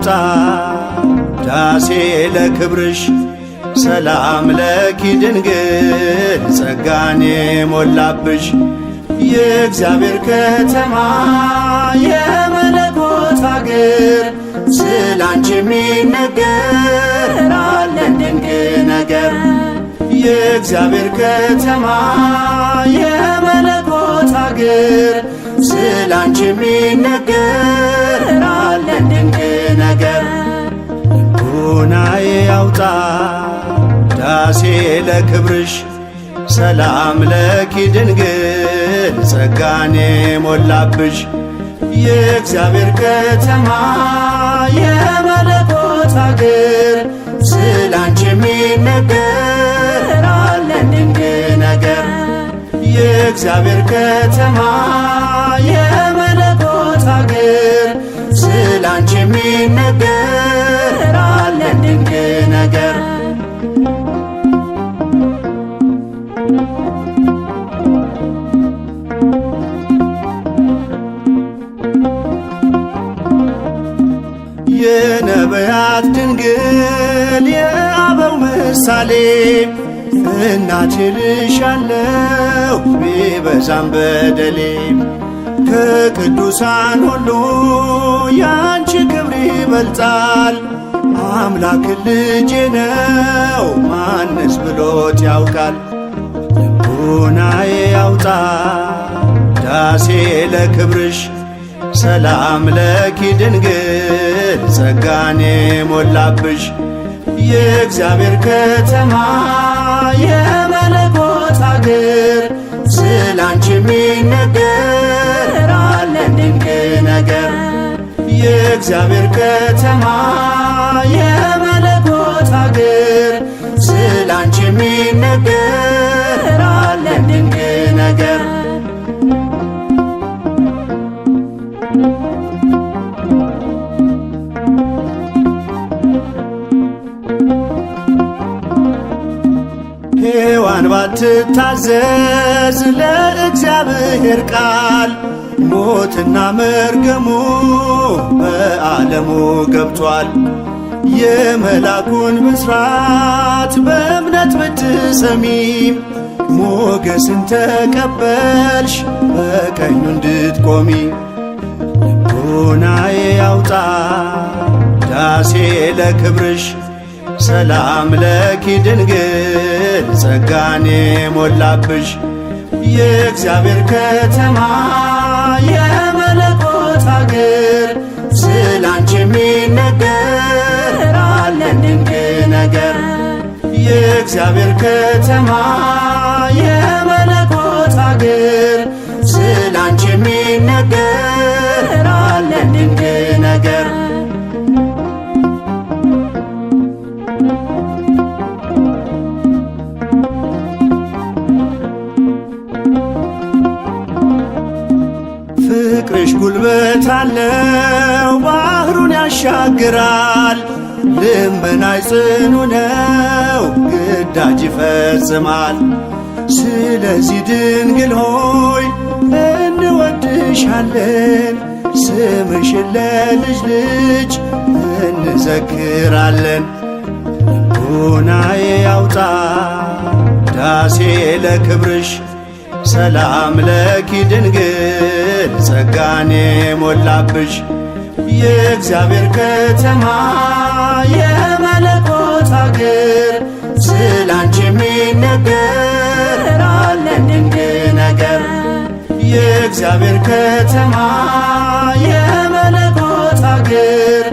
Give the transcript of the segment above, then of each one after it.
ያውጣ ዳሴ ለክብርሽ ሰላም ለኪ ድንግል ጸጋን የሞላብሽ የእግዚአብሔር ከተማ የመለኮት አገር ስላንቺ የሚነገር አለን ድንቅ ነገር። የእግዚአብሔር ከተማ የመለኮት አገር ስላንቺ የሚነገር አለን ድንቅ ነገር። ልቡናዬ ያውጣ ዳሴ ለክብርሽ ሰላም ለኪ ድንግል ጸጋን የሞላብሽ የእግዚአብሔር ከተማ የመለኮት አገር ስላንቺ የሚነገር አለን ድንቅ ነገር። የእግዚአብሔር ከተማ የመለኮት አገር ስላንቺ የሚነገር አለን ድንቅ ነገር። የነቢያት ድንግል የአበው ምሳሌ እናቴ ልሻለሁ ቢበዛም በደሌ ከቅዱሳን ሁሉ ያንቺ ክብር ይበልጣል። አምላክ ልጄ ነው ማንስ ብሎት ያውቃል። ልቡናዬ ያውጣ ዳሴ ለክብርሽ ሰላም ለኪ ድንግል ጸጋን የሞላብሽ የእግዚአብሔር ከተማ የመለኮት አገር ስላንቺ የሚነገር አለን ድንቅ ነገር። የእግዚአብሔር ከተማ የመለኮት አገር ስላንቺ የሚነገር አለን ድንቅ ነገር። ሔዋን ባትታዘዝ ለእግዚአብሔር ቃል ሞትና መርገሙ በዓለሙ ገብቷል። የመላኩን ብስራት በእምነት ብትሰሚም ሞገስን ተቀበልሽ በቀኙ እንድትቆሚ። ልቡናዬ ያውጣ ዳሴ ለክብርሽ ሰላም ለኪ ድንግል ጸጋን የሞላብሽ የእግዚአብሔር ከተማ የመለኮት አገር ስላንቺ የሚነገር አለን ድንቅ ነገር። የእግዚአብሔር ከተማ የመለኮት አገር ስላንቺ የሚነገር አለን ድንቅ ነገር። ፍቅርሽ ጉልበት አለው ባህሩን ያሻግራል። ልመናሽ ጽኑ ነው ግዳጅ ይፈጽማል። ስለዚህ ድንግል ሆይ እንወድሻለን ስምሽን ለልጅ ልጅ እንዘክራለን። ልቡናዬ ያውጣ ዳሴ ለክብርሽ ሰላም ለኪ ድንግል ጸጋን የሞላብሽ የእግዚአብሔር ከተማ የመለኮት አገር ስላንቺ የሚነገር አለን ድንቅ ነገር። የእግዚአብሔር ከተማ የመለኮት አገር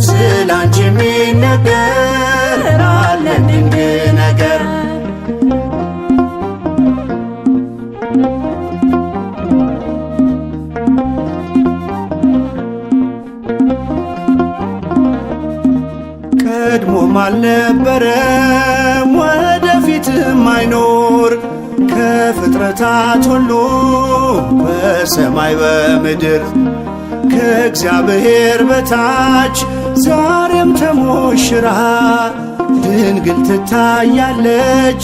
ስላንቺ የሚነገር አለን ድንቅ ነገር። ቀድሞም አልነበረም ወደፊትም አይኖር ከፍጥረታት ሁሉ በሰማይ በምድር ከእግዚአብሔር በታች ዛሬም ተሞሽራ ድንግል ትታያለች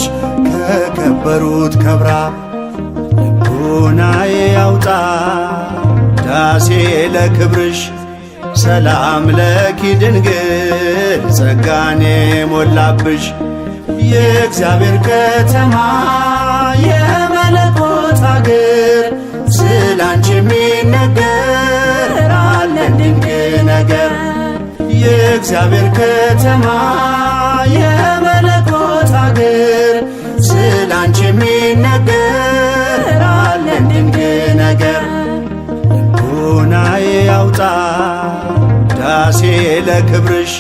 ከከበሩት ከብራ። ልቡናዬ ያውጣ ዳሴ ለክብርሽ ሰላም ለኪ ድንግል ጸጋን የሞላብሽ የእግዚአብሔር ከተማ የመለኮት አገር ስላንቺ የሚነገር አለን ድንቅ ነገር። የእግዚአብሔር ከተማ የመለኮት አገር ስላንቺ የሚነገር አለን ድንቅ ነገር። ልቦናዬ ያውጣ ዳሴ ለክብርሽ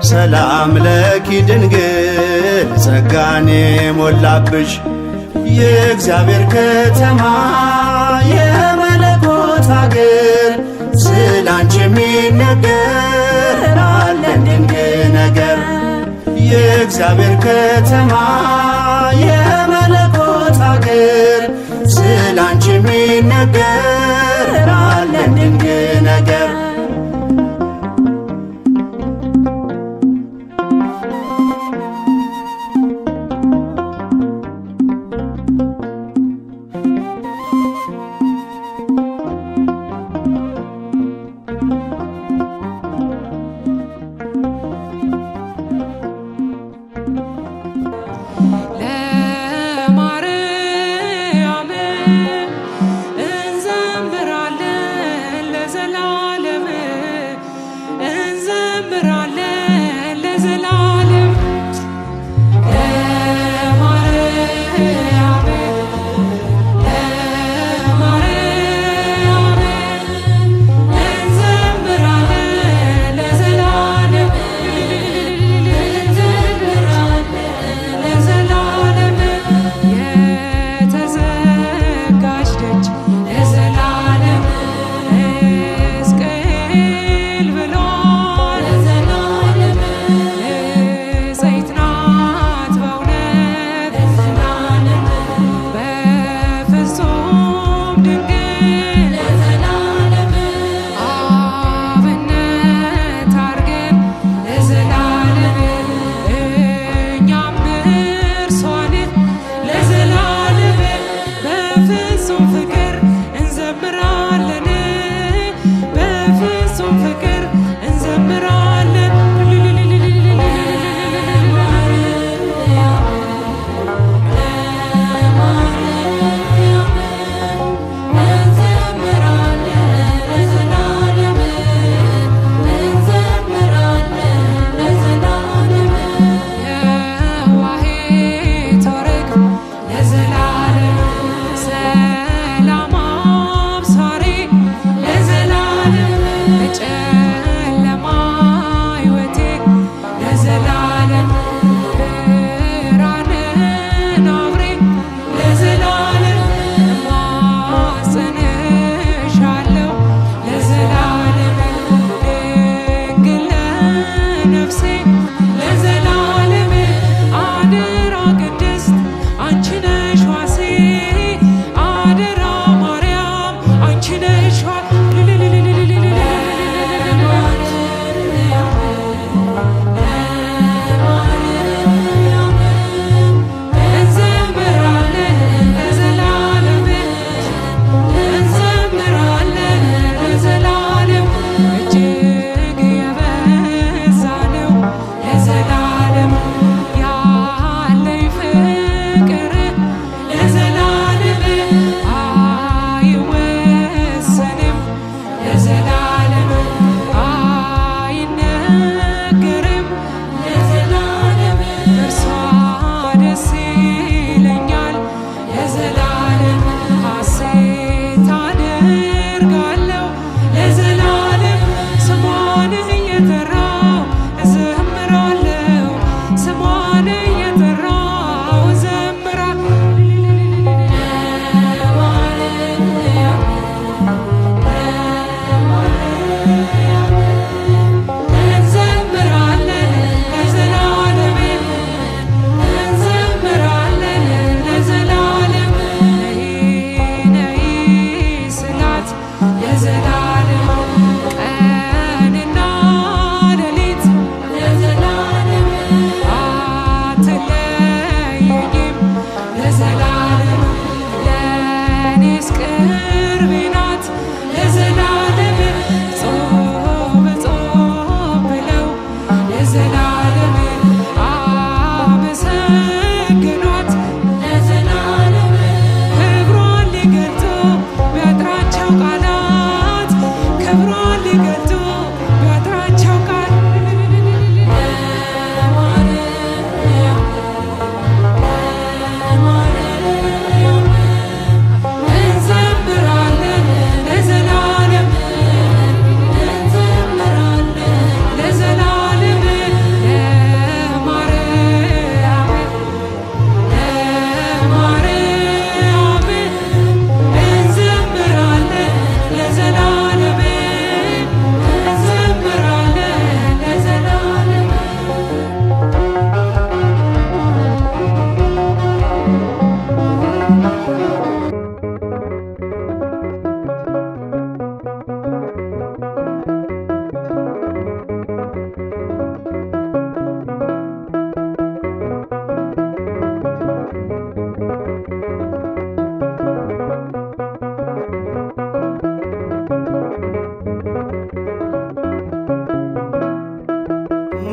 ሰላም ለኪ ድንግል ጸጋን የሞላብሽ የእግዚአብሔር ከተማ የመለኮት አገር ስላንቺ የሚነገር አለን ድንቅ ነገር። የእግዚአብሔር ከተማ የመለኮት አገር ስላንቺ የሚነገር አለን ድንቅ ነገር።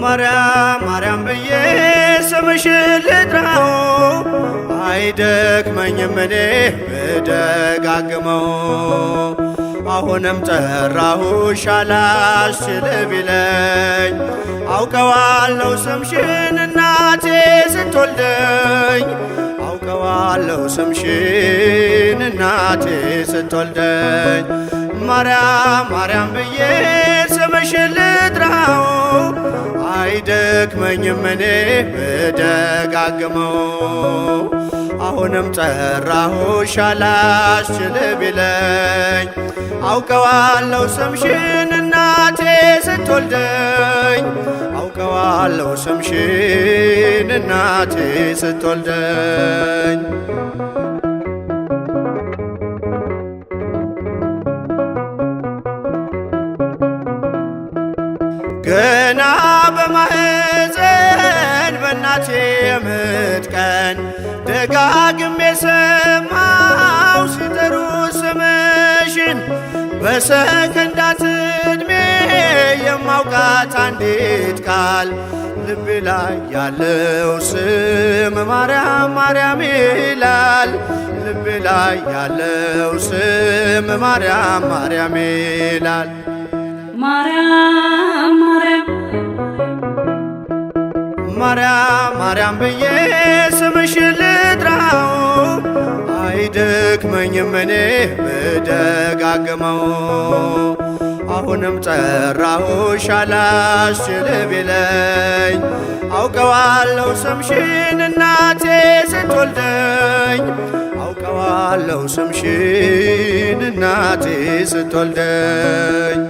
ማርያም ማርያም ብዬ ስምሽን ልጥራው አይደክመኝም እኔ ብደጋግመው። አሁንም ጠራሁሽ አላስችል ቢለኝ አውቀዋለሁ ስምሽን እናቴ ስትወልደኝ አውቀዋለሁ ስምሽን እናቴ ስትወልደኝ። ማርያም ማርያም ብዬ ስምሽን ልጥራው አይደክመኝም እኔ ብደጋግመው። አሁንም ጠራሁሽ አላስችል ቢለኝ አውቀዋለሁ ስምሽን እናቴ ስትወልደኝ አውቀዋለሁ ስምሽን እናቴ ስትወልደኝ። ገና በማህፀን በእናቴ የምጥ ቀን ደጋግሜ ሰማው ሲጠሩ ስምሽን በሰከንዳት ዕድሜ የማውቃት አንዲት ቃል ልቤ ላይ ያለው ስም ማርያም ማርያም ይላል። ልቤ ላይ ያለው ስም ማርያም ማርያም ይላል። ማርያም ማርያም ማርያም ማርያም ብዬ ስምሽን ልጥራው አይደክመኝም እኔ ብደጋግመው። አሁንም ጠራሁሽ አላስችል ቢለኝ አውቀዋለሁ ስምሽን እናቴ ስትወልደኝ አውቀዋለሁ ስምሽን እናቴ ስትወልደኝ።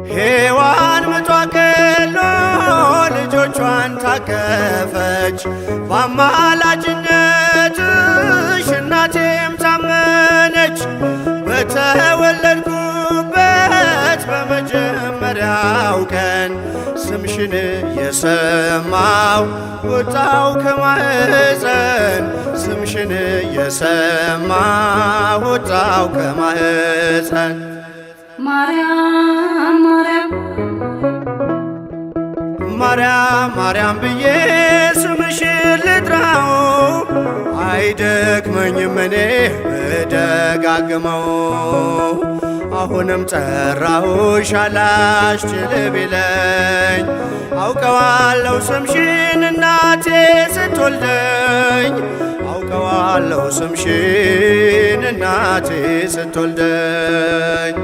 ሔዋን ምጧ ቀሎ ልጆቿን ታቀፈች በአማላጅነትሽ እናቴም ታመነች። በተወለድኩበት በመጀመሪያው ቀን ስምሽን የሰማው ወጣው ከማህፀን ስምሽን የሰማው ወጣው ከማህፀን። ማርያም ማርያም ማርያም ማርያም ብዬ ስምሽን ልጥራው አይደክመኝም እኔ ብደጋግመው። አሁንም ጠራሁሽ አላስችል ቢለኝ አውቀዋለሁ ስምሽን እናቴ ስትወልደኝ አውቀዋለሁ ስምሽን እናቴ ስትወልደኝ።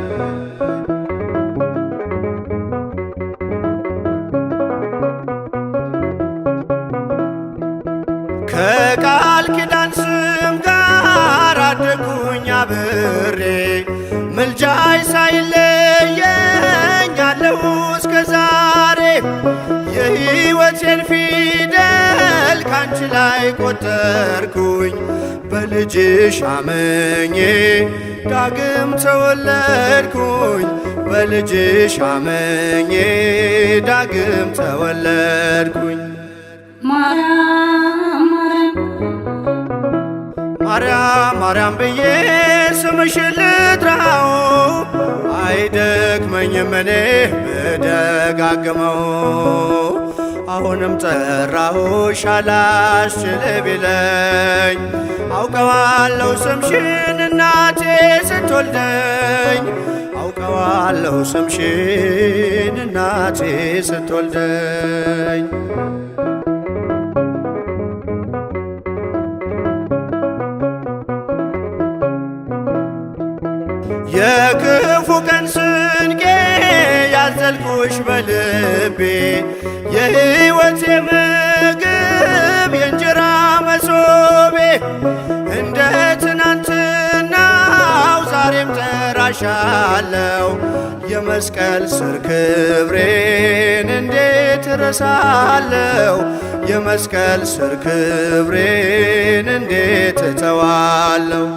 ከቃል ኪዳን ስም ጋር አደጉኝ አብሬ ምልጃይ ሳይለየኝ አለሁ እስከ ዛሬ። የሕይወቴን ፊደል ካንቺ ላይ ቆጠርኩኝ በልጅሽ አመኜ ዳግም ተወለድኩኝ በልጅሽ አመኜ ዳግም ተወለድኩኝ። ማርያም ማርያም ማርያም ብዬ ስምሽን ልጥራው አይደክመኝም እኔ ብደጋግመው። አሁንም ጠራሁሽ አላስችል ቢለኝ አውቀዋለሁ ስምሽን እናቴ ስትወልደኝ አውቀዋለሁ ስምሽን እናቴ ስትወልደኝ። የክፉ ቀን ስንቄ ያዘልኩሽ በልቤ የሕይወቴ ምግብ የእንጀራ መሶቤ እንደ ትናንትናው ዛሬም ጠራሻለው የመስቀል ስር ክብሬን እንዴት እረሳለው የመስቀል ስር ክብሬን እንዴት እተዋለው።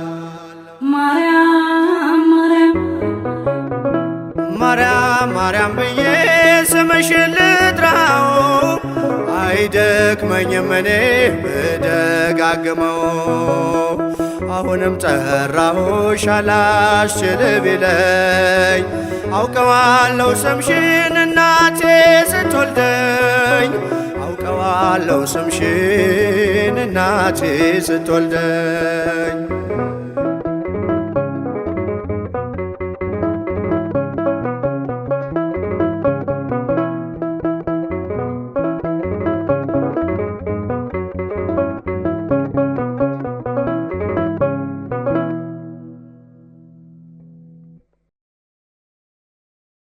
ማርያም ማርያም ብዬ ስምሽን ልጥራው አይደክመኝም እኔ ብደጋግመው። አሁንም ጠራሁሽ አላስችል ቢለኝ አውቀዋለሁ ስምሽን እናቴ ስትወልደኝ አውቀዋለሁ ስምሽን እናቴ ስትወልደኝ